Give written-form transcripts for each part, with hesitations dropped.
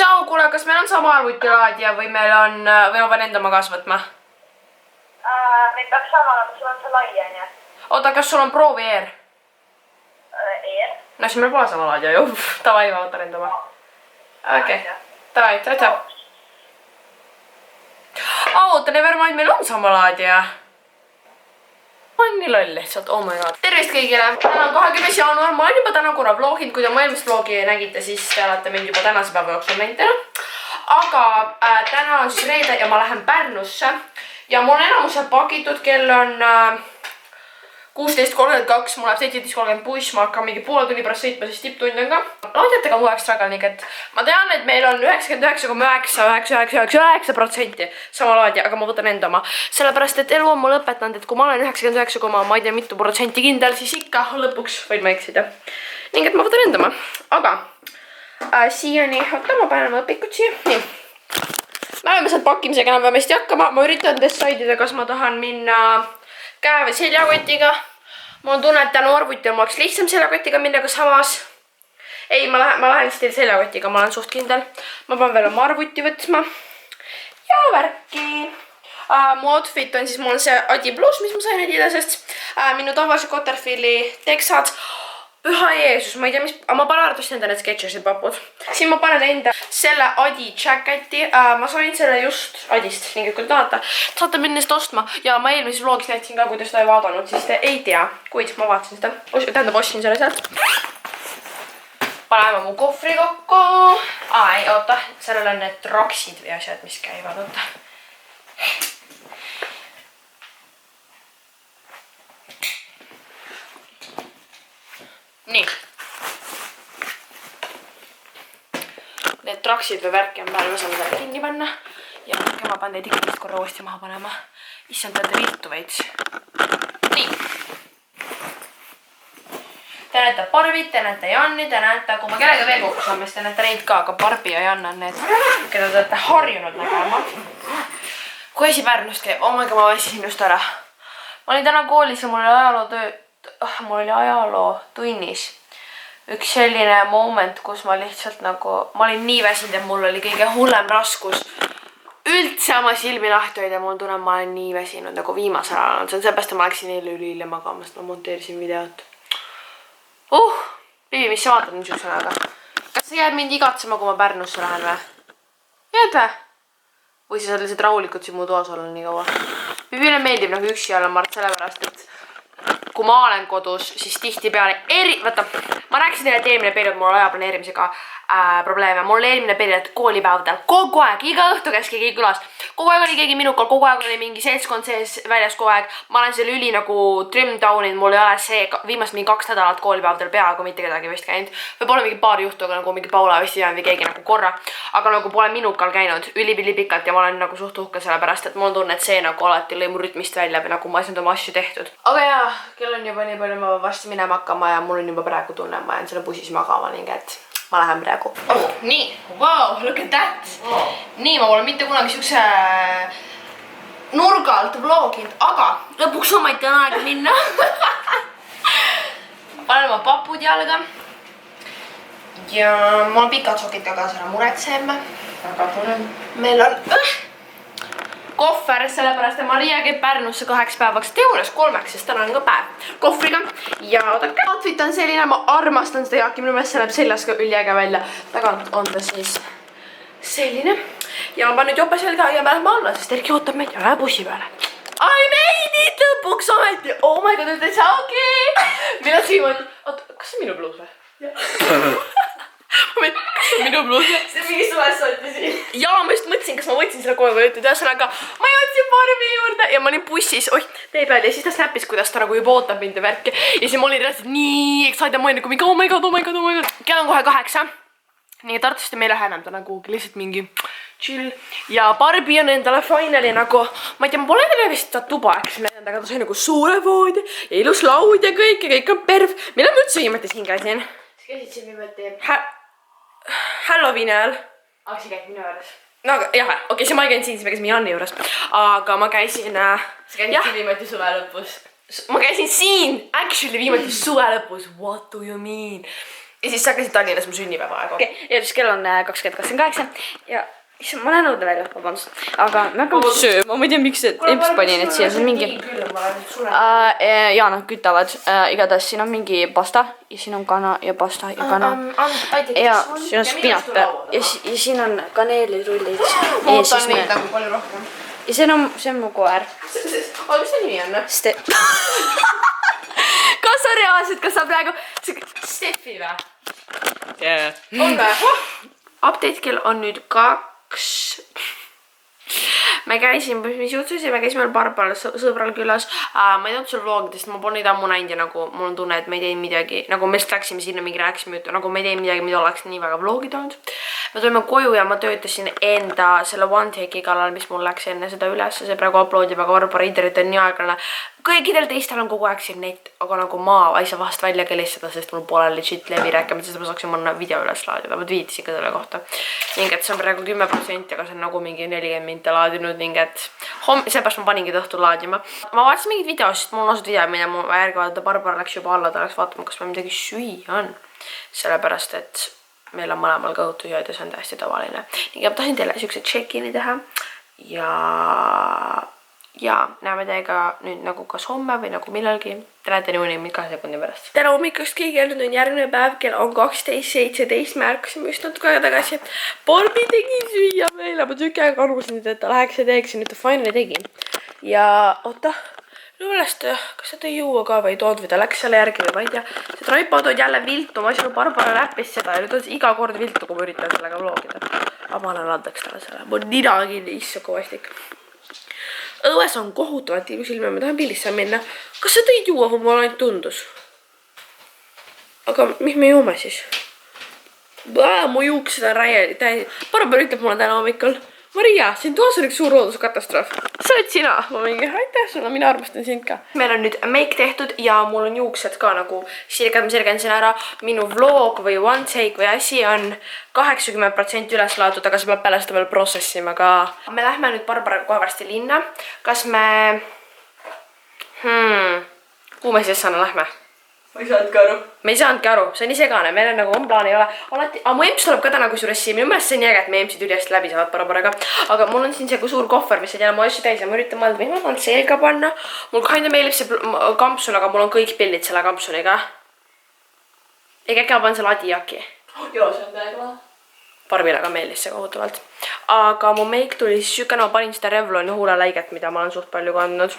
Tšau, kuule, kas meil on sama arvutilaadija või meil on, või ma pean enda oma kaasa võtma? Meil peaks sama, aga sul on see lai, onju. Oota, kas sul on Pro VR? No siis meil pole sama laadija ju. Tavai, ma võtan enda oma. Okei. Tavai, tšau. Oota, nevermind, meil on sama laadija. Ma olen nii loll lihtsalt, oh my god. Tervist kõigile! Täna on 20. jaanuar, ma olen juba täna korra vloginud, kui te mu eelmist vlogi nägite, siis te olete mind juba tänase päeva jooksul näinud. Aga täna on siis reede ja ma lähen Pärnusse ja mul on enamusel pakitud, kell on 16.32, mul läheb 17.30 buss, ma hakkan mingi poole tunni pärast sõitma, siis tipptund on ka. Laadjatega on kogu aeg struggle, nii et ma tean, et meil on 99,9999% sama laadja, aga ma võtan enda oma. Sellepärast, et elu on mul õpetanud, et kui ma olen 99, ma ei tea mitu protsenti kindel, siis ikka lõpuks võin ma eksida. Nii et ma võtan enda oma. Aga siiani, oota, ma panen oma õpikud siia. Nii. Me oleme sealt pakkimisega enam vähemasti hakkama. Ma üritan decidida, kas ma tahan minna käe või seljakotiga. Mul on tunne, et tänu arvuti on mul oleks lihtsam seljakotiga minna, kas samas. Ei, ma lähen lihtsalt seljakotiga, ma olen suht kindel. Ma pean veel oma arvuti võtma. Ja värki. Mu outfit on siis, mul on see Adi pluss, mis ma sain Adidasest. Minu tavalise Cotterfieldi teksad. Püha Jeesus, ma ei tea, mis... Ma panen arvatavasti enda need Sketchersid papud. Siin ma panen enda selle Adi jacketi. Ma sain selle just Adist, nii kui te tahate. Saate minna seda ostma. Ja ma eelmises vlogis näitasin ka, kui te seda ei vaadanud, siis te ei tea. Kuid ma vaatasin seda. Tähendab, ostsin selle sealt. Paneme mu kohvri kokku. Ei, oota. Sellel on need traksid või asjad, mis käivad. Oota. Nii. Need traksid või värki on peal, ma saan seda kinni panna. Ja ma panen neid ikka korra uuesti maha panema. Issand, tähendab viltu veits. Nii. Te näete Barbit, te näete Janni, te näete, kui ma kellega veel kokku saame, siis te näete neid ka, aga Barbi ja Jan on need, keda te olete harjunud nägema. Kui esi Pärnust käib, oh my god, ma väsisin just ära. Ma olin täna koolis ja mul oli ajaloo tunnis üks selline moment, kus ma lihtsalt nagu, ma olin nii väsinud, et mul oli kõige hullem raskus üldse oma silmi lahti hoida, mul tunnen, ma olen nii väsinud nagu viimasel ajal. See on seepärast, et ma läksin eile üli magama, sest ma monteerisin videot. Bibi, mis sa vaatad niisugusena, aga kas sa jääd mind igatsema, kui ma Pärnusse lähen või? Jääd või? Või sa saad lihtsalt rahulikult siin mu toas olla nii kaua? Bibile meeldib nagu üksi olla, ma arvan sellepärast, et kui ma olen kodus, siis tihti peale vaata, ma rääkisin teile, et eelmine periood mul aja planeerimisega probleeme. Mul eelmine periood koolipäevadel kogu aeg, iga õhtu käis keegi külas. Kogu aeg oli keegi minukal, kogu aeg oli mingi seltskond sees väljas kogu aeg. Ma olen selle üli nagu trim down'id, mul ei ole see viimast mingi 2 nädalat koolipäevadel peaaegu mitte kedagi vist käinud. Võib-olla mingi paar juhtu, aga nagu mingi Paula vist või keegi nagu korra. Aga nagu pole minukal käinud üli pikalt ja ma olen nagu suht uhke sellepärast, et mul on tunne, et see nagu alati lõi mu rütmist välja või nagu ma ei saanud oma asju tehtud. Aga jaa, kell on juba nii palju, ma varsti minema hakkama ja mul on juba praegu tunne, ma jään selle bussis magama ning et ma lähen praegu. Nii, wow, look at that. Nii, ma pole mitte kunagi siukse nurga alt vloginud, aga lõpuks ometi on aega minna. Panen oma papud jalga. Ja mul on pikad sokid ka kaasa, ära muretseme. Väga tore. Meil on kohver, sellepärast, et Maria käib Pärnusse 2 päevaks, teoorias 3, sest täna on ka päev kohvriga. Ja oodake, outfit on selline, ma armastan seda jaaki, minu meelest see näeb seljas ka üliäge välja. Tagant on ta siis selline. Ja ma panen nüüd jope selga ja me lähme alla, sest Erki ootab meid ja läheb bussi peale. I made it lõpuks ometi! Oh my god, üldse okei! Millal see viimati... Oota, kas see on minu bluus või? Minu bluus. See on mingi suves sooti siin. Ja ma just mõtlesin, kas ma võtsin selle kohe või ütled. Ühesõnaga, ma jõudsin Barbi juurde ja ma olin bussis, tee peal ja siis ta snappis, kuidas ta nagu juba ootab mind ja värki. Ja siis ma olin reaalselt nii excited, ma olin nagu mingi oh my god. Kell on kohe 8. Nii Tartust me ei lähe enam, ta nagu lihtsalt mingi chill. Ja Barbi on endale finali nagu, ma ei tea, ma pole endale vist ta tuba, aga ta sai nagu suure voodi ja ilus laud ja kõik on perv. Millal ma üldse viimati siin käisin? Sa käisid siin viimati Halloweeni ajal. Aga sa käid minu juures? No jah, okei, see ma ei käinud siin, siis me käisime Janni juures. Aga ma käisin... Sa käisid siin viimati suve lõpus? Ma käisin siin, actually viimati suve lõpus. What do you mean? Ja siis sa käisid Tallinnas mu sünnipäeva aega. Okay. Ja siis kell on 20:28 ja issand, ma lähen õude välja, vabandust. Aga me hakkame sööma, ma ei tea, miks Emps pani need siia, see on mingi... Jaa, nad kütavad. Igatahes siin on mingi pasta ja siin on kana ja pasta ja kana. Ja siin on spinat ja siin on kaneelirullid. Ma ootan neid nagu palju rohkem. Ja see on mu koer. Aga mis see nimi on? Kas sa reaalselt, kas sa praegu... Steffi või? On või? Update kell on nüüd 2. Me käisime, mis juhtus ja me käisime Barbaral sõbral külas. Ma ei teinud sul vlogidest, ma pole neid ammu näinud ja nagu mul on tunne, et me ei teinud midagi. Nagu me just läksime sinna mingi rääkisime juttu, nagu me ei teinud midagi, mida oleks nii väga vlogid olnud. Me tulime koju ja ma töötasin enda selle one take'i kallal, mis mul läks enne seda üles. See praegu uploadib, aga Barbara internet on nii aeglane. Kõigidel teistel on kogu aeg siin neid, aga nagu ma ei saa vahest välja kelistada, sest mul pole legit levi rääkima, sest ma saaksin mõnda video üles laadida. Ma viitisin ka selle kohta. Ning et see on praegu 10%, aga see on nagu mingi 40 minta laadinud ning et seepärast ma paningi õhtul laadima. Ma vaatasin mingid videosid, mul on osad video, mida mu järgi vaadata. Barbara läks juba alla, ta läks vaatama, kas meil midagi süüa on. Sellepärast, et meil on mõlemal kõhutujad ja see on täiesti tavaline. Ning ma tahtsin teile siukse check-in'i teha ja näeme teiega nüüd nagu kas homme või nagu millalgi. Te näete niimoodi 2 sekundi pärast. Täna hommikust kõigil nüüd on järgmine päev, kell on 12:17. Me ärkasime just natuke aega tagasi. Barbi tegi süüa meile. Ma tükki aega arvasin, et ta läheks ja teeks ja nüüd ta finally tegi. Ja oota, lõõlest, kas ta tõi juua ka või ei toonud või ta läks selle järgi või ma ei tea. See tripod on jälle viltu, ma asjale Barbara läppis seda ja nüüd on see iga kord viltu, kui ma üritan sellega vlogida. Aga ma annan andeks talle selle. Mul nina kinni, issa kovastik. Õues on kohutavalt ilus ilme, ma tahan pildisse minna. Kas sa tõid juua või mul ainult tundus? Aga mis me juume siis? Mu juuksed on täiesti. Barbara ütleb mulle täna hommikul. Maria, siin toas on üks suur looduskatastroof. Sa oled sina. Ma mingi, aitäh sulle, mina armastan sind ka. Meil on nüüd make tehtud ja mul on juuksed ka nagu sirgendasin ära. Minu vlog või one take või asi on 80% üles laadud, aga see peab peale seda veel protsessima ka. Me lähme nüüd Barbaraga kohe varsti linna. Kas me... Kuhu me siis sana lähme? Ma ei saanudki aru. Me ei saanudki aru, see on nii segane, meil on nagu on plaan ei ole. Aga mu emps tuleb ka täna kusjuures siia, minu meelest see on nii äge, et meie empsid ülihästi läbi saavad Barbaraga. Aga mul on siin see suur kohver, mis ei tea mu asju täis ja ma üritan mõelda, mis ma tahan selga panna. Mul kinda meeldib see kampsun, aga mul on kõik pildid selle kampsuniga. Ega äkki ma panen selle adijaki. Joo, see on täiega. Barbile ka meeldis see kohutavalt. Aga mu meik tuli siis sükene, ma panin seda Revloni huuleläiget, mida ma olen suht palju kandnud.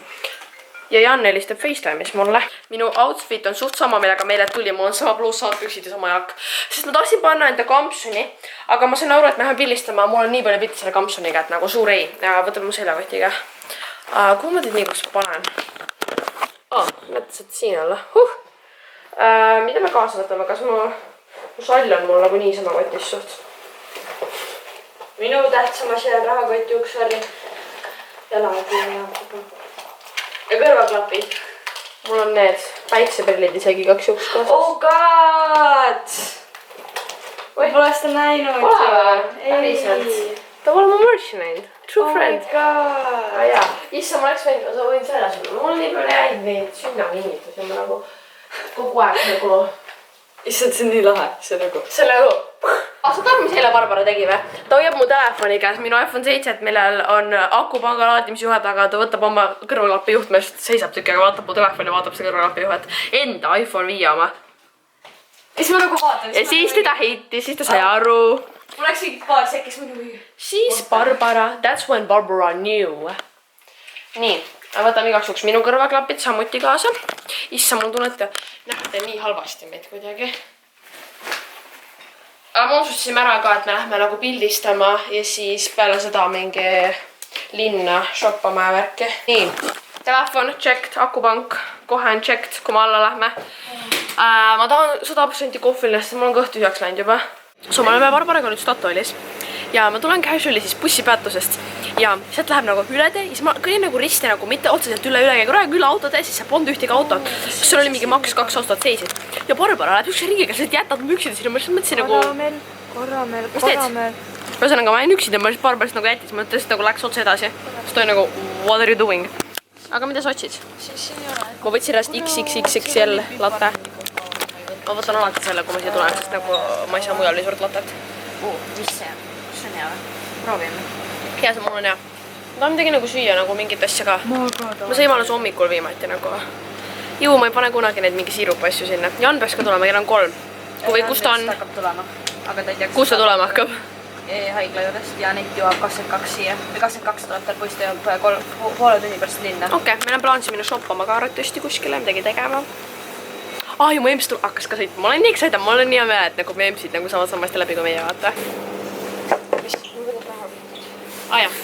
Ja Jan helistab FaceTime'is mulle. Minu outfit on suht sama, millega meile tuli. Mul on sama pluus, samad püksid ja sama jakk. Sest ma tahtsin panna enda kampsuni, aga ma sain aru, et me lähen pildistama. Mul on nii palju pilti selle kampsuniga, et nagu suur ei. Võtame mu seljakotiga. Kuhu ma teid nii kus panen? Mõtlesin, et siin olla. Mida me kaasa võtame? Kas mu sall on mul nagu nii sama kotis suht? Minu tähtsam asi on rahakoti uksari. Ja kõrvaklapid. Mul on need päikseprillid isegi 2 juks kaasas. Oh god! Ma pole seda näinud. Päriselt. Ta pole mu merch'i näinud. True friend. Oh my god. Issa, ma oleks võinud, sa võin selle sulle. Mul on nii palju jäid neid sünnakinnitus ja ma nagu kogu aeg nagu... Issand, see on nii lahe. See nagu... Sa tead, mis eile Barbara tegi või? Ta hoiab mu telefoni käes, minu iPhone 7, millel on akupanga laadimisjuhe taga, ta võtab oma kõrvaklapi juhtmest, seisab tükki, aga vaatab mu telefoni ja vaatab see kõrvaklapi juhet. Enda iPhone 5 oma. Ja siis ma nagu vaatan. Ja siis teda heitis, siis ta sai aru. Mul läks mingi paar sekkis muidugi. Siis Barbara, that's when Barbara knew. Nii, võtame igaks juhuks minu kõrvaklapid samuti kaasa. Issa, mul tunnete, näete nii halvasti meid kuidagi. Aga me otsustasime ära ka, et me lähme nagu pildistama ja siis peale seda mingi linna shoppama ja värki. Nii, telefon checked, akupank kohe on checked, kui me alla lähme. Ma tahan 100% kohviline, sest mul on kõht tühjaks läinud juba. So me oleme Barbaraga nüüd Statoilis ja ma tulen casuali siis bussipeatusest ja sealt läheb nagu üle tee ja siis ma kõnin nagu risti nagu mitte otseselt üle käigu üle autotee, siis seal polnud ühtegi autot. Seal oli mingi maks 2 autot seisid ja Barbara läheb üks riigiga, sa jätad mu üksid sinna, ma mõtlesin nagu... Korramel. Ühesõnaga ma jäin üksid ja ma siis Barbarast nagu jättis, ma tõesti nagu läks otse edasi. Siis ta oli nagu, what are you doing? Aga mida sa otsid? Ma võtsin ennast XXXXL latte. ma võtan alati selle, kui ma siia tulen, sest nagu ma ei saa mujal nii suurt latet. Mis see on? Kas see on hea või? Proovime. Hea see mul on hea. Ma tahan midagi nagu süüa nagu mingit asja ka. Ma sõin alles hommikul viimati nagu. Ju, ma ei pane kunagi neid mingi siirupa asju sinna. Jan peaks ka tulema, kell on 3. Kui kus ta on? Kus ta tulema hakkab? Haigla juurest ja Anett jõuab 22 siia. Või 22 tuleb tal poiste poole tunni pärast linna. Okei, meil on plaanis minna shoppama ka arvatavasti kuskile, midagi tegema. Ju mu emps hakkas ka sõitma. Ma olen nii excited, ma olen nii hea meel, et nagu me empsid nagu samast läbi kui meie vaata. Mis? Ma võtan taha. Jah.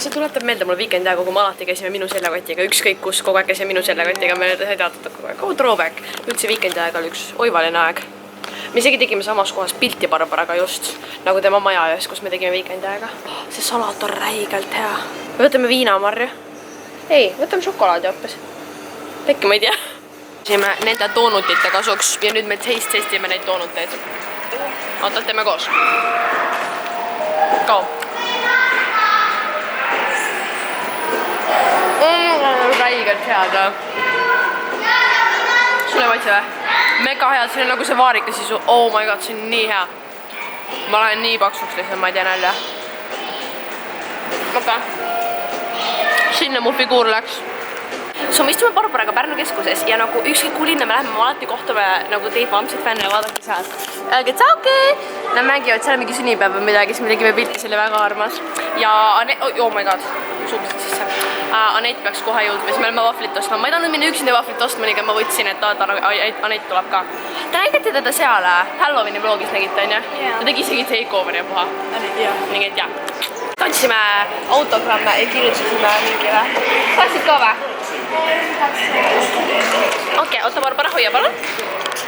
See tuletab meelde mulle weekendi aega, kui me alati käisime minu seljakotiga, ükskõik kus, kogu aeg käisime minu seljakotiga, me sai teatud kogu aeg. Throwback. Üldse weekendi aega oli üks oivaline aeg. Me isegi tegime samas kohas pilti Barbaraga just, nagu tema maja ees, kus me tegime weekendi aega. See salat on räigelt hea. Me võtame viinamarju. Ei, võtame šokolaadi hoopis. Äkki ma ei tea. Sime nende doonutite kasuks ja nüüd me testime neid doonuteid. Oota, teeme koos. Kao. Räigelt head. Sulle maitse või? Mega head, see on nagu see vaarika sisu. Oh my god, see on nii hea. Ma lähen nii paksuks lihtsalt, ma ei tea nälja. Sinna mu figuur läks. Me istume Barbaraga Pärnu keskuses ja nagu ükskõik kuhu linna me läheme, ma alati kohtame nagu teid vaamseid fänne ja vaadake seal. Öelge tsauke! Nad mängivad seal mingi sünnipäev või midagi, siis me tegime pilti, see oli väga armas. Ja oh my god, suuliselt sisse. Anett peaks kohe jõudma, siis me oleme vahvlit ostma. Ma ei tahtnud minna üksinda vahvlit ostma, nii et ma võtsin, et Anett tuleb ka. Te nägite teda seal Halloweeni vlogis nägite, on ju? Ta tegi isegi takeoveri ja puha. Nii et jah. Tantsime autogramme ja kirjutasime mingile. Tahtsid ka või? Okei, oota Barbara, hoia palun.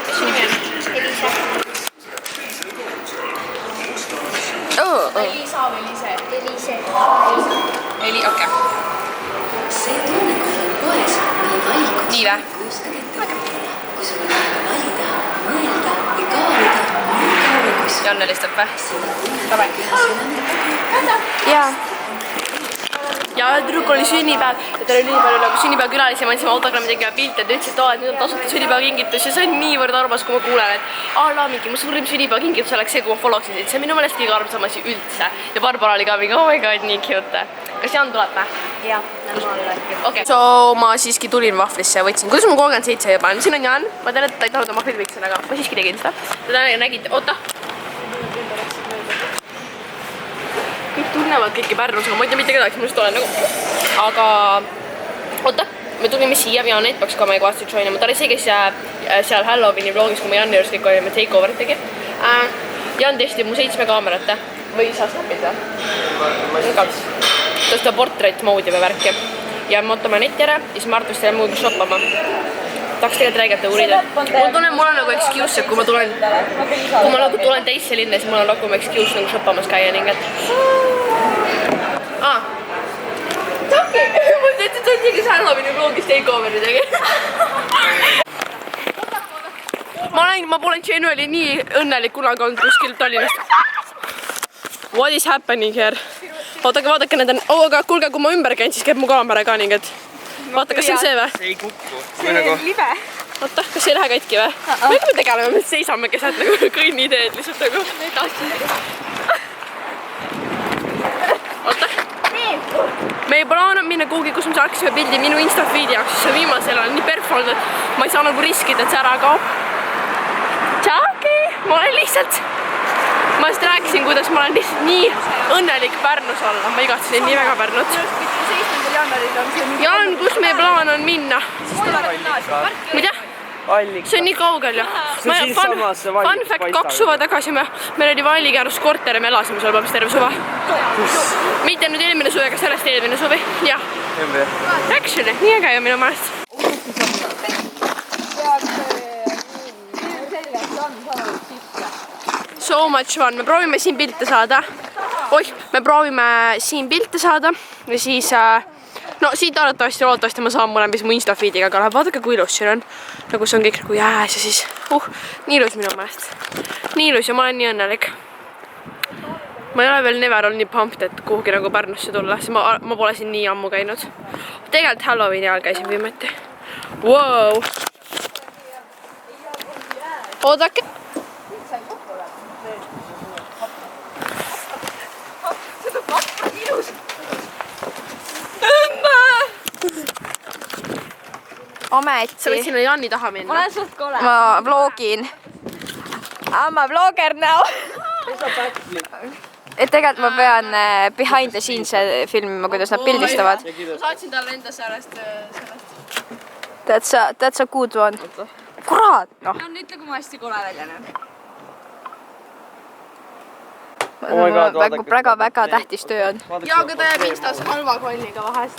Mis su nimi on? Elisa. Elisa või Elise? Eli, okei. Nii vä? Janne listab vä? Tavai. Jaa. Ja tüdruk oli sünnipäev ja tal oli nii palju nagu sünnipäevakülalisi ja me andsime autogrammi tegema pilte ja ta ütles, et nüüd on tasuta sünnipäevakingitus ja see on niivõrd armas, kui ma kuulen, et mingi mu suurim sünnipäevakingitus oleks see, kui ma followksin siit. See on minu meelest kõige armsam asi üldse. Ja Barbara oli ka mingi, oh my god, nii cute. Kas Jan tuleb või? Jah, normaalne äkki. Okei, so ma siiski tulin vahvlisse ja võtsin. Kuidas ma 37 juba on? Siin on Jan. Ma tean, et ta ei tahtnud oma filmiksin, aga ma siiski tegin seda. Te nägite, oota. Kõik tunnevad kõiki Pärnus, aga ma ei tea mitte kedagi, ma just olen nagu. Aga oota, me tulime siia ja Anett peaks ka meie kohast joinima. Ta oli see, kes seal Halloweeni vlogis, kui me Janni juures kõik olime takeoverit tegi. Jan testib mu 7 kaamerat või sa snapid või? Kaks. Ta seda portrait moodi või värki. Ja me ootame Anetti ära ja siis Mart vist teile muuga shoppama. Tahaks tegelikult räägata uurida. Mul tunnen, mul on nagu excuse, et kui ma tulen teisse linna, siis mul on rohkem excuse nagu shoppamas käia ning et... Tšauki! Ma ütlen, et ta on nii, kes Halloweeni vlogis takeoveri tegi. Ma pole genuinely nii õnnelik kunagi olnud kuskil Tallinnast. What is happening here? Vaadake need on... aga kuulge, kui ma ümber käin, siis käib mu kaamera ka ning et... Vaata, kas see on see või? See ei kukku. See on libe. Oota, kas see ei lähe katki või? Millega me tegeleme? Me seisame keset nagu kõnniteed lihtsalt nagu. Oota. Meie plaan on minna kuhugi, kus me saaksime pildi minu Insta-feedi jaoks, siis see viimasel on nii perf olnud, et ma ei saa nagu riskida, et see ära kaob. Tšauki! Ma olen lihtsalt... Ma just rääkisin, kuidas ma olen lihtsalt nii õnnelik Pärnus olla. Ma igatsesin nii väga Pärnut. 7. jaanuaril on see Jan, kus meie plaan on minna? Siis tuleb gümnaasium. Mida? See on nii kaugel ju. Fun fact, 2 suve tagasi meil oli Vallikäärus korter ja me elasime seal pärast terve suve. Mitte nüüd eelmine suve, aga sellest eelmine suvi. Jah. Actually, nii äge ju minu meelest. So much fun. Me proovime siin pilte saada. Me proovime siin pilte saada ja siis no siit loodetavasti ma saan mõlemis mu Insta-feediga ka läheb. Vaadake, kui ilus siin on. Nagu see on kõik nagu jääs ja siis nii ilus minu meelest. Nii ilus ja ma olen nii õnnelik. ma ei ole veel never olnud nii pumped, et kuhugi nagu Pärnusse tulla, siis ma pole siin nii ammu käinud. Tegelikult Halloweeni ajal käisin viimati. Wow. Oodake. Ometi. Sa võid sinna Janni taha minna. Ma olen suht kole. Ma vlogin. I'm a vlogger now. Et tegelikult ma pean behind the scenes filmima, kuidas nad pildistavad. Ma saatsin talle enda sellest. That's a good one. Kurat! No. Ütle, kui ma hästi kole välja näen. Väga tähtis töö on. Ja, aga ta jääb Instas halva kolliga vahest.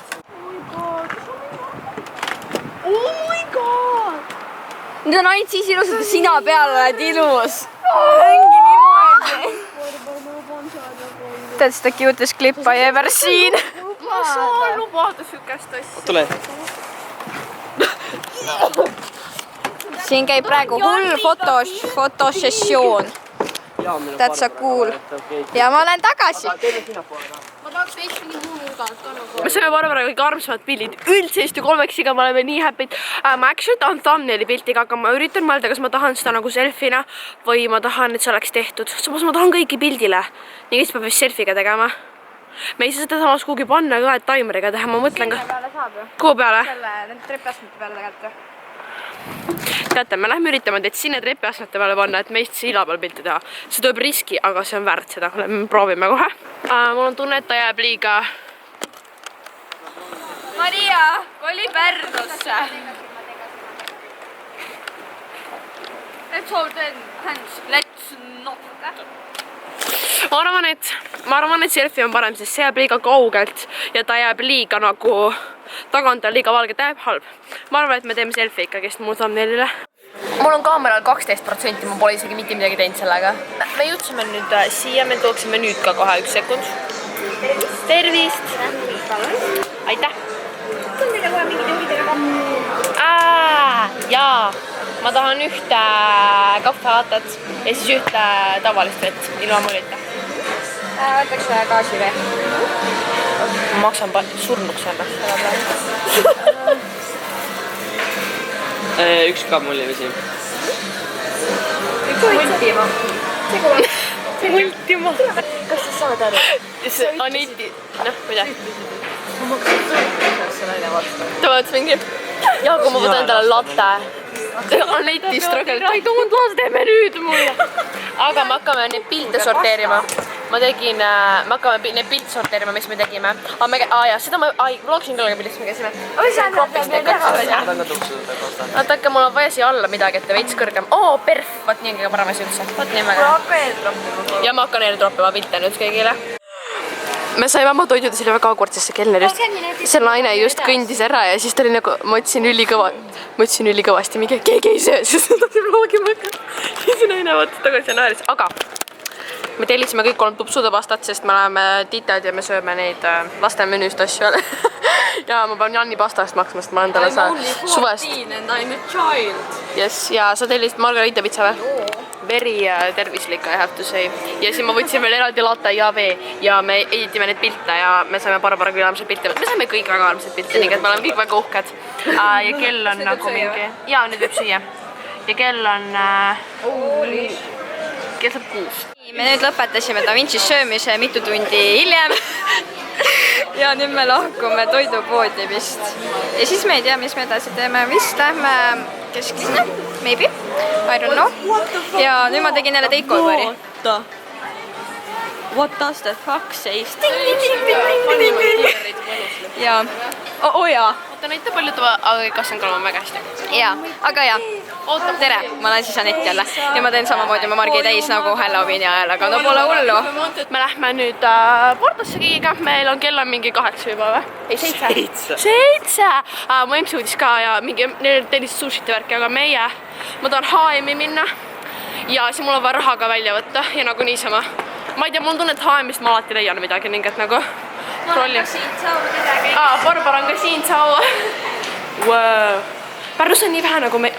Oh my god! Need on ainult siis ilusad, kui sina peal oled ilus. Ongi niimoodi. That's the cutest clip I ever seen. Ma saan lubada sükest asja. Tule. Siin käib praegu hull fotosessioon. That's a cool. Ja ma olen tagasi. Ma tahaks veits mingi muu nurgalt ka nagu. Me saime Barbaraga kõige armsamad pildid. Üldse Eesti kolmeksiga me oleme nii happy'd. Ma actually tahan thumbnaili piltiga, aga ma üritan mõelda, kas ma tahan seda nagu selfina või ma tahan, et see oleks tehtud. Samas ma tahan kõiki pildile. Nii kes peab vist selfiga tegema. Me ei saa seda samas kuhugi panna ka, et taimeriga teha. Ma mõtlen ka. Kuhu peale? Need trepiastmete peale tegelikult. Teate, me lähme üritama teid sinna trepiastmete peale panna, et meist sila peal pilti teha. See tuleb riski, aga see on väärt seda. Me proovime kohe. Mul on tunne, et ta jääb liiga... Maria, koli Pärnusse. Let's hold hands. Let's not. Ma arvan, et selfie on parem, sest see jääb liiga kaugelt ja ta jääb liiga nagu tagant on liiga valge, ta jääb halb. Ma arvan, et me teeme selfie ikkagi mu thumbnailile. Mul on kaameral 12%, ma pole isegi mitte midagi teinud sellega. Me jõudsime nüüd siia, me tooksime nüüd ka kohe 1 sekund. Tervist! Aitäh! On teile kohe mingid juhidega? Jaa! Ma tahan ühte kahvelatet ja siis ühte tavalist vett, ilma mõlita. Võtaks ühe gaasivee. Ma maksan surnuks ennast. Üks ka mullivesi. Multima. Kas sa saad aru? See Aneti, mida? Ta vaatas mingi, kui ma võtan endale latte. Aneti struggle, I don't last, teeme nüüd mulle. Aga me hakkame neid pilte sorteerima. Me hakkame neid pilte sorteerima, mis me tegime. Seda ma vlogsin küll, aga millest me käisime. Vaata, mul on vaja siia alla midagi, et veits kõrgem. Perf, vaat nii on kõige parem asi üldse. Vaat nii väga. Ja ma hakkan eeltroppima pilte nüüd kõigile. Me saime oma toidud ja see oli väga awkward, sest see kelner just, see naine just kõndis ära ja siis ta oli nagu, ma ütlesin ülikõvasti, mingi keegi ei söö, sest ta oli vlogima hakanud. Siis see naine vaatas tagasi ja naeris, aga me tellisime kõik 3 tupsude pastat, sest me oleme titad ja me sööme neid laste menüüst asju jälle. Ja ma pean Janni pasta eest maksma, sest ma olen talle suvest. And I'm a child. Yes, ja sa tellisid Margarita pitsa või? Very tervislik, I have to say. Ja siis ma võtsin veel eraldi latte ja vee ja me editime neid pilte ja me saime Barbara küll armsaid pilte. Me saime kõik väga armsaid pilte, nii et me oleme kõik väga uhked. Ja kell on nagu mingi... Jaa, nüüd võib süüa. Ja kell on... Kell saab 6. Me nüüd lõpetasime Da Vincis söömise mitu tundi hiljem. Ja nüüd me lahkume toidupoodi vist. Ja siis me ei tea, mis me edasi teeme. Vist lähme kesklinna, maybe, I don't know. Ja nüüd ma tegin jälle takeoveri. What does the fuck say? Ja, jaa. Oota, näita paljutava, aga kas on kalma väga hästi. Jaa, aga jaa. Tere, ma olen siis Anett jälle. Ja ma teen samamoodi, ma margi täis nagu Halloweeni ajal, aga no pole hullu. Me lähme nüüd Portosse kõigiga, meil on kell on mingi 8 juba või? Ei, 7. 7! Mu emsi uudis ka ja mingi, neil tellist sushit ja värki, aga ma tahan H&M-i minna. Ja siis mul on vaja raha ka välja võtta ja nagu niisama. Ma ei tea, mul on tunne, et H&M-ist ma alati leian midagi ning et nagu... Barbara on ka siin saua. Pärnus on nii vähe nagu me...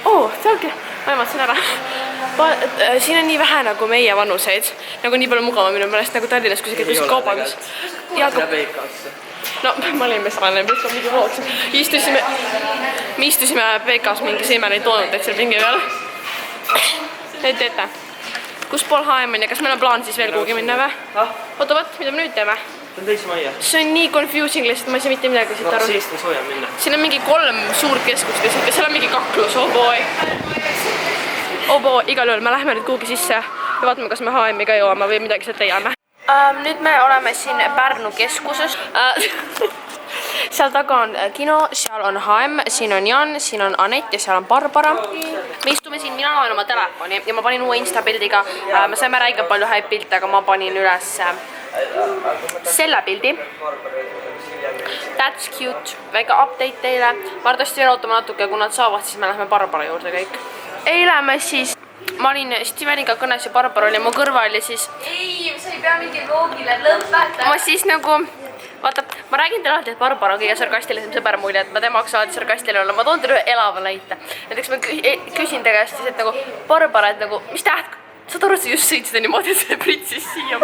sealgi. Ma emasin ära. siin on nii vähe nagu meie vanuseid. Nagu nii palju mugavam minu meelest nagu Tallinnas, kui sa käid kuskil kaubandus. No, ma olin mesrane, mis on mingi vooks. Me istusime PK-s mingi seemeni toonud, et seal pingi peal. Nüüd teete. Kus pool HM on ja kas meil on plaan siis veel kuhugi minna või? Oota, võt, mida me nüüd teeme? See on nii confusing lihtsalt, ma ei saa mitte midagi siit aru. Seest on sooja minna. Siin on mingi 3 suurt keskust lihtsalt ja seal on mingi kaklus, oh boy. Oh boy, igal juhul me läheme nüüd kuhugi sisse ja vaatame, kas me HM-i ka jõuame või midagi sealt leiame. Nüüd me oleme siin Pärnu keskuses. Seal taga on kino, seal on HM, siin on Jan, siin on Anett ja seal on Barbara. Me istume siin, mina loen oma telefoni ja ma panin uue Insta pildiga. Me saime räige palju häid pilte, aga ma panin üles selle pildi. That's cute. Väike update teile. Ma arvasti veel ootama natuke, kui nad saavad, siis me läheme Barbara juurde kõik. Eile me siis, ma olin Steveniga kõnes ja Barbara oli mu kõrval ja siis... Ei, sa ei pea mingi vloogile lõpeta. Ma siis nagu... Vaata, ma räägin teile alati, et Barbara on kõige sarkastilisem sõber mulle, et ma temaks alati sarkastiline olla. Ma toon teile ühe elava näite. Näiteks ma küsin te käest siis, et nagu Barbara, et nagu, mis täht? Saad aru, et sa just sõitsid niimoodi, et see pritsis siia.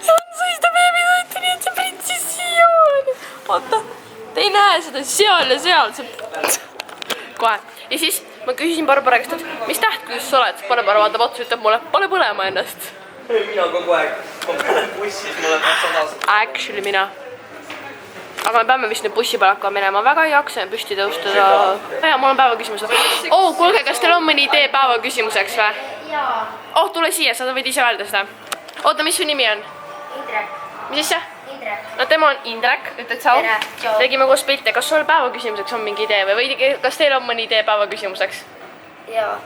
Saan sõista beebisõitu, nii et see pritsis siia. Vaata, te ei näe seda seal ja seal. Kohe. Ja siis ma küsisin Barbara käest, et mis tähtkujuses sa oled? Barbara vaatab otsa, ütleb mulle, pane põlema ennast. Mina kogu aeg. Ma panen bussis, ma olen 200 aastat. Actually mina. Aga me peame vist nüüd bussi peal hakkama minema. Väga ei jaksa püsti tõustada. Ja, mul on päevaküsimus. Oh, kuulge, kas teil on mõni idee päevaküsimuseks või? Jaa. Oh, tule siia, sa võid ise öelda seda. Oota, mis su nimi on? Indrek. Mis asja? Indrek. No tema on Indrek, ütled sa? Tere, tšau. Tegime koos pilte. Kas sul päevaküsimuseks on mingi idee või kas teil on mõni idee päevaküsimuseks? Jaa.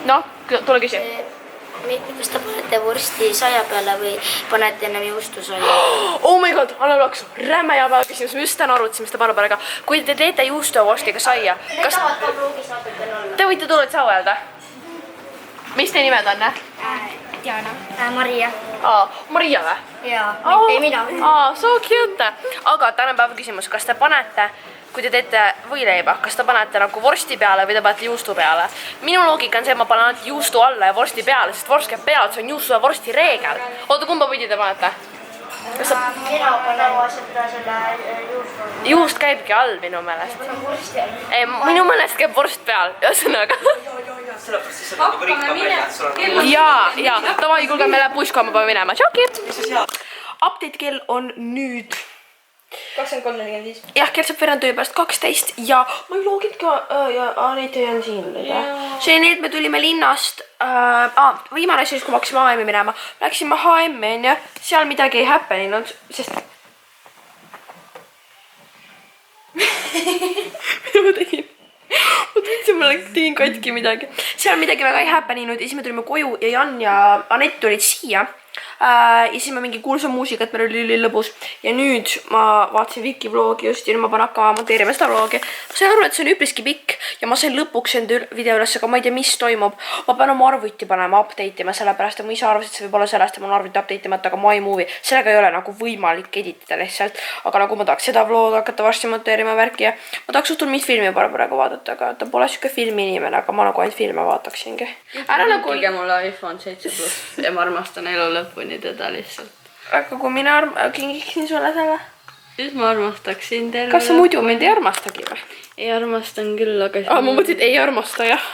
No, tule küsi. Kas te panete vorsti saia peale või panete ennem juustu saia? Oh my god, anna laksu. Rämme ja päevaküsimus. Me just täna arutasime seda Barbaraga. Kui te teete juustu ja vorstiga saia, kas... tahavad ka vlogis natukene olla. Te võite tulla, et sa öelda. Mis te nimed on? Diana. Maria. Maria või? Jaa, ei mina. So cute. Aga tänapäeva küsimus, kas te panete, kui te teete võileiba, kas te panete nagu vorsti peale või te panete juustu peale? Minu loogika on see, et ma panen alati juustu alla ja vorsti peale, sest vorst käib peal, see on juustu ja vorsti reegel. Oota, kumba pidi te panete? Mina panen selle juustu. Juust käibki all minu meelest. Ei, minu meelest käib vorst peal, ühesõnaga. Sellepärast siis on nagu rikkam välja, et sul on... Jaa, davai, kuulge, me läheb buss, kui me peame minema. Tšauki! Update kell on nüüd 23.45. jah, kell saab veerand töö pärast 12 ja ma ei looginud ka ja Anett on siin. See on nii, et me tulime linnast. Viimane asi, kui me hakkasime HM-i minema. Läksime HM-i, on ju, seal midagi ei happeninud, sest... Mida ma tegin? Ma tundsin, ma tegin katki midagi. Seal midagi väga ei happeninud ja siis me tulime koju ja Jan ja Anett tulid siia. Ja siis ma mingi kuulsa muusikat, meil oli lõbus. Ja nüüd ma vaatasin Viki vlogi just ja nüüd ma panen hakkama monteerima seda vlogi. Ma sain aru, et see on üpriski pikk ja ma sain lõpuks enda video üles, aga ma ei tea, mis toimub. Ma pean oma arvuti panema update ima, sellepärast et mu isa arvas, et see võib olla sellest, et mul on arvuti update imata, aga iMovie. Sellega ei ole nagu võimalik editida lihtsalt. Aga nagu ma tahaks seda vlogi hakata varsti monteerima värki ja ma tahaks suhtul mingit filmi praegu vaadata, aga ta pole siuke filmi inimene, aga ma nagu ainult filme vaataksingi. Ära nagu... Kõige mulle iPhone 7+ ja ma armastan elu lõpuni teda lihtsalt. Aga kui mina kingiksin sulle selle? Siis ma armastaksin terve... Kas sa muidu mind ei armastagi või? Ei armastan küll, aga... Ma mõtlesin, ei armasta, jah.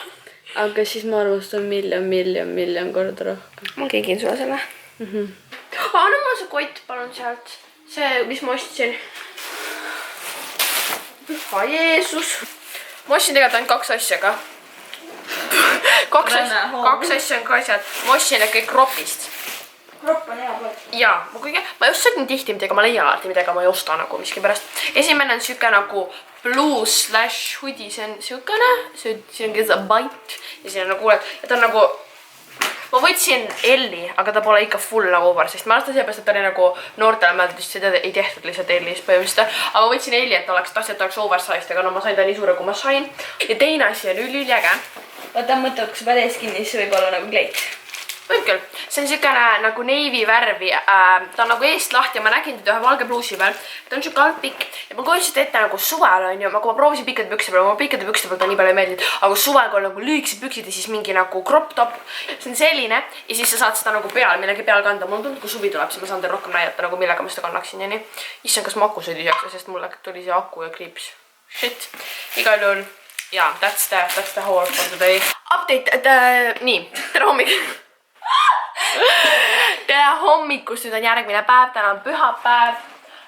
Aga siis ma armastan miljon korda rohkem. Ma kingin sulle selle. Anna mulle see kott, palun sealt. See, mis ma ostsin. Püha Jeesus. Ma ostsin tegelikult ainult 2 asja ka. 2 asja on ka asjad. Ma ostsin need kõik Ropist. Ropp on hea pood. Jaa, ma just sõidan tihti midagi, ma leian alati midagi, ma ei osta nagu miskipärast. Esimene on siuke nagu blue/hoodie, see on siukene, see on see bite ja siin on nagu, ja ta on nagu, ma võtsin Elli, aga ta pole ikka full nagu oversized. Ma arvestan sellepärast, et ta oli nagu noortele mõeldud, just seda ei tehtud lihtsalt Ellis põhimõtteliselt. Aga ma võtsin Elli, et tahtsin, et oleks oversized, aga no ma sain ta nii suure, kui ma sain. Ja teine asi on üliäge. Võta mõtled, kui sa pead ees kinni, siis võib olla nagu kleit. võib küll, see on siukene nagu navy värvi, ta on nagu eest lahti ja ma nägin teda ühe valge pluusi peal. Ta on siuke algpikk ja ma kujutasin ette nagu suvel on ju, kui ma proovisin pikkade pükste peal, ma pikkade pükste peal ta nii palju ei meeldinud, aga suvel kui on nagu lühikesed püksid ja siis mingi nagu crop top, see on selline ja siis sa saad seda nagu peal, millegi peal kanda. Mul on tulnud, kui suvi tuleb, siis ma saan teile rohkem näidata nagu millega ma seda kannaksin ja nii. Issand, kas ma aku sõid iseks, sest mulle tuli see aku ja kriips. Shit, igal juhul. Jaa, that's the whole for today. Update, nii, tere hommik. Tere hommikust, nüüd on järgmine päev, täna on pühapäev.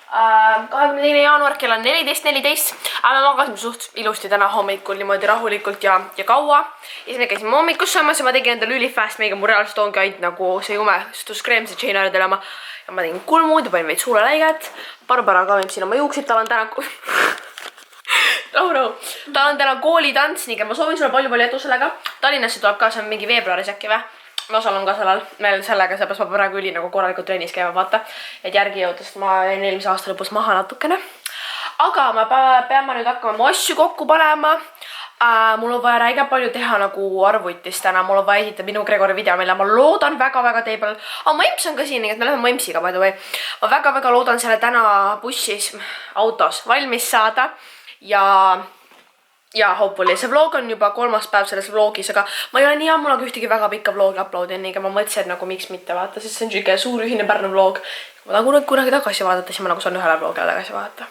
22. jaanuar, kell on 14.14. Aga me magasime suht ilusti täna hommikul niimoodi rahulikult ja kaua. Ja siis me käisime hommikus söömas ja ma tegin endale ülifast meiga, mul reaalselt ongi ainult nagu see jumestuskreem, see Jane Eyre oma. Ja ma tegin kulmud ja panin veid suuleläiget. Barbara kavib siin oma juuksid, tal on täna tal on täna koolitants, nii et ma soovin sulle palju edu sellega. Tallinnasse tuleb ka, see on mingi veebruaris äkki või? Ma osalen ka sellel, meil sellega, seepärast ma praegu üli nagu korralikult trennis käima vaata. Et järgi jõudest ma jäin eelmise aasta lõpus maha natukene. Aga ma pean nüüd hakkama mu asju kokku panema. Mul on vaja räige palju teha nagu arvutis täna. Mul on vaja esitada minu Gregori video, mille ma loodan väga teibel. Mu emps on ka siin, nii et me läheme mu empsiga by the way. Ma väga loodan selle täna bussis, autos valmis saada. Ja hopefully, see vlog on juba 3. päev selles vlogis, aga ma ei ole nii ammu nagu ühtegi väga pikka vlogi uploadin, nii ma mõtlesin, et nagu miks mitte vaata, sest see on siuke suur ühine Pärnu vlog. Kui ma tahan kunagi tagasi vaadata, siis ma nagu saan ühele vlogile tagasi vaadata.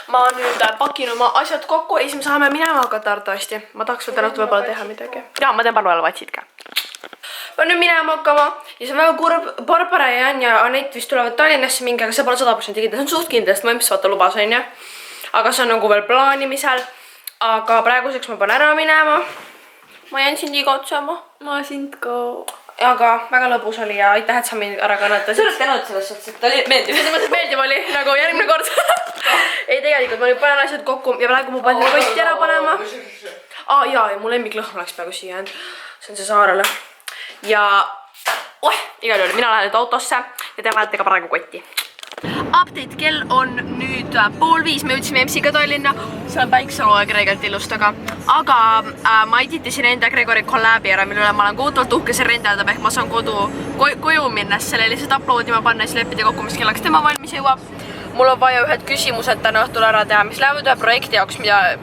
Ma nüüd pakin oma asjad kokku ja siis me saame minema hakata arvatavasti. Ma tahaks veel täna võib-olla teha midagi. Jaa, ma teen Parvale vatsid ka. Ma nüüd minema hakkama ja see on väga kurb. Barbara ja Jan ja Anett vist tulevad Tallinnasse mingi, aga see pole 100% kindel. See on suht kindel, sest ma emps vaata lubas, on ju. Aga see on nagu veel plaanimisel. Aga praeguseks ma pean ära minema. Ma jään sind igatsema. Ma sind ka. Aga väga lõbus oli ja aitäh, et sa mind ära kannatasid. Sa oled tänud selles suhtes, et ta oli meeldiv. Selles mõttes meeldiv oli, nagu järgmine kord. Ei, tegelikult ma nüüd panen asjad kokku ja praegu ma panen kotti ära panema. Ja mu lemmiklõhm läks peaaegu siia end. See on see Saarele. Ja igal juhul, mina lähen nüüd autosse ja te vajate ka praegu kotti. Update, kell on nüüd 4:30, me jõudsime emsiga Tallinna. See on päikselooja Gregelt ilust, aga ma editasin enda Gregori kollabi ära, mille üle ma olen kohutavalt uhke, see rendeldab, ehk ma saan koju minnes selle lihtsalt uploadima panna, siis lepida kokku, mis kellaks tema valmis jõuab. Mul on vaja ühed küsimused täna õhtul ära teha, mis lähevad ühe projekti jaoks,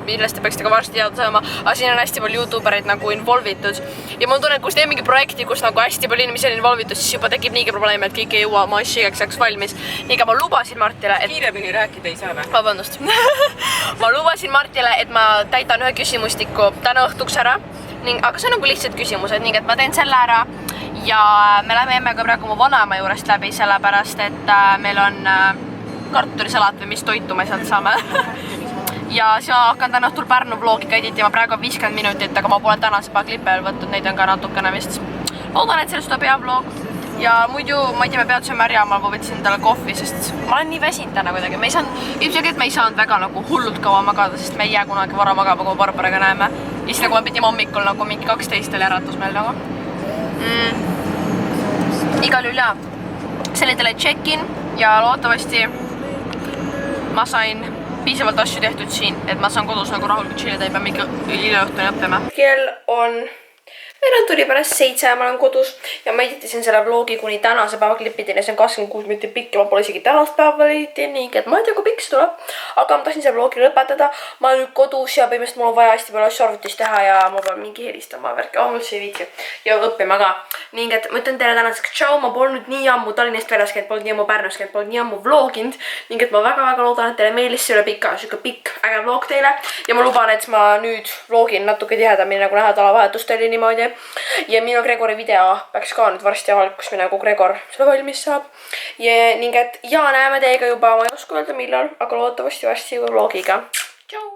millest te peaksite ka varsti teada saama, aga siin on hästi palju youtubereid nagu involvitud. Ja mul tunnen, kus teeb mingi projekti, kus nagu hästi palju inimesi on involvitud, siis juba tekib niigi probleeme, et kõik ei jõua oma asja igaks ajaks valmis. Nii ka ma lubasin Martile, et... Kiiremini rääkida ei saa või? Vabandust. Ma lubasin Martile, et ma täidan ühe küsimustiku täna õhtuks ära. Aga see on nagu lihtsad küsimused, nii et ma teen selle ära. Ja me läheme emmega praegu mu vanaema juurest läbi, sellepärast, et meil on kartulisalat või mis toitu me sealt saame. Ja siis ma hakkan täna õhtul Pärnu vlogi ka editima, praegu on 50 minutit, aga ma pole tänase paar klippe veel võtnud, neid on ka natukene vist. Loodan, et sellest tuleb hea vlog. Ja muidu, ma ei tea, me peatusime ära, ma võtsin talle kohvi, sest ma olen nii väsinud täna kuidagi. Ilmselt me ei saanud väga nagu hullult kaua magada, sest me ei jää kunagi vara magama, kui Barbaraga näeme. Ja siis nagu me pidime hommikul nagu mingi 12 oli äratus meil nagu. Igal juhul jaa. See oli teile check-in ja loodetavasti ma sain piisavalt asju tehtud siin, et ma saan kodus nagu rahulikult chillida, ei pea mingi hileõhtuni õppima. Kell on... Veerand tuli pärast 7 ja ma olen kodus ja ma editasin selle vlogi kuni tänase päeva klippideni, see on 26 minutit pikk ja ma pole isegi tänast päeva editasin, nii et ma ei tea, kui pikk see tuleb. Aga ma tahtsin selle vlogi lõpetada, ma olen nüüd kodus ja põhimõtteliselt mul on vaja hästi palju asju arvutis teha ja ma pean mingi helistama värki, üldse ei viitsi ja õppima ka. Nii et ma ütlen teile tänaseks tšau, ma polnud nii ammu Tallinnast väljas käinud, polnud nii ammu Pärnus käinud, polnud nii ammu vloginud, nii et ma väga loodan, et teile meeldis see üle pikk äge vlog teile ja ma luban, et ma nüüd vlogin natuke tihedamini, nagu nädalavahetust oli niimoodi. Ja minu Gregori video peaks ka nüüd varsti avalikus minna, kui Gregor selle valmis saab. Ja näeme teiega juba, ma ei oska öelda millal, aga loodetavasti varsti juba vlogiga. Tšau!